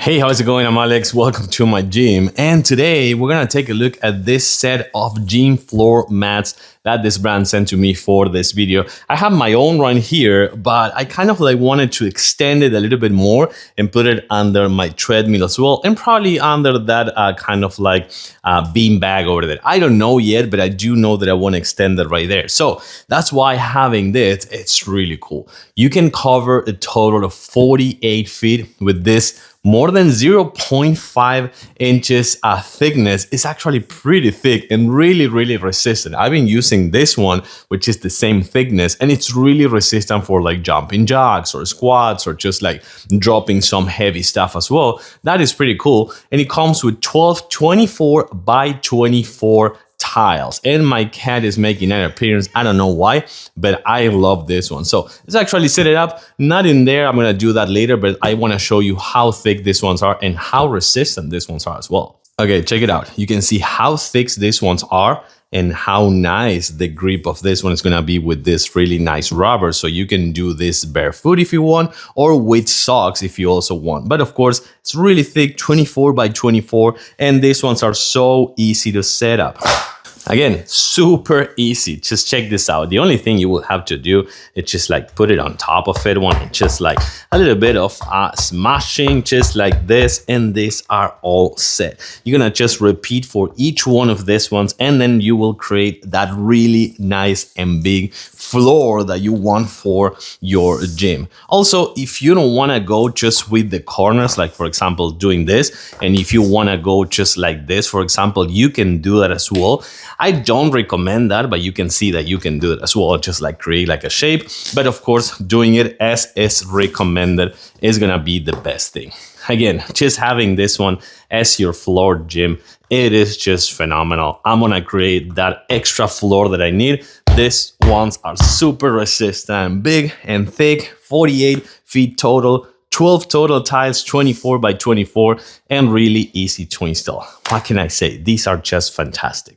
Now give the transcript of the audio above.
Hey, how's it going? I'm Alex. Welcome to my gym. And today we're going to take a look at this set of gym floor mats that this brand sent to me for this video. I have my own one here, but I kind of wanted to extend it a little bit more and put it under my treadmill as well, and probably under that kind of bean bag over there. I don't know yet, but I do know that I want to extend it right there. So that's why having this, it's really cool. You can cover a total of 48 feet with this more than 0.5 inches thickness. Is actually pretty thick and really resistant. I've been using this one, which is the same thickness, and it's really resistant for jumping jacks or squats or just dropping some heavy stuff as well. That is pretty cool. And it comes with 24 by 24 tiles, and my cat is making an appearance. I don't know why, but I love this one. So let's actually set it up. Not in there, I'm gonna do that later, but I want to show you how thick these ones are and how resistant these ones are as well. Okay, check it out. You can see how thick these ones are and how nice the grip of this one is gonna be with this really nice rubber. So you can do this barefoot if you want, or with socks if you also want. But of course, it's really thick, 24 by 24, and these ones are so easy to set up. Again, super easy. Just check this out. The only thing you will have to do is just put it on top of it one, and just a little bit of smashing, just like this, and these are all set. You're gonna just repeat for each one of these ones, and then you will create that really nice and big floor that you want for your gym. Also, if you don't want to go just with the corners, like for example doing this, and if you want to go just like this, for example, you can do that as well. I don't recommend that, but you can see that you can do it as well, just create a shape. But of course, doing it as is recommended is gonna be the best thing. Again, just having this one as your floor gym, it is just phenomenal. I'm gonna create that extra floor that I need. These ones are super resistant, big and thick, 48 feet total, 12 total tiles, 24 by 24, and really easy to install. What can I say? These are just fantastic.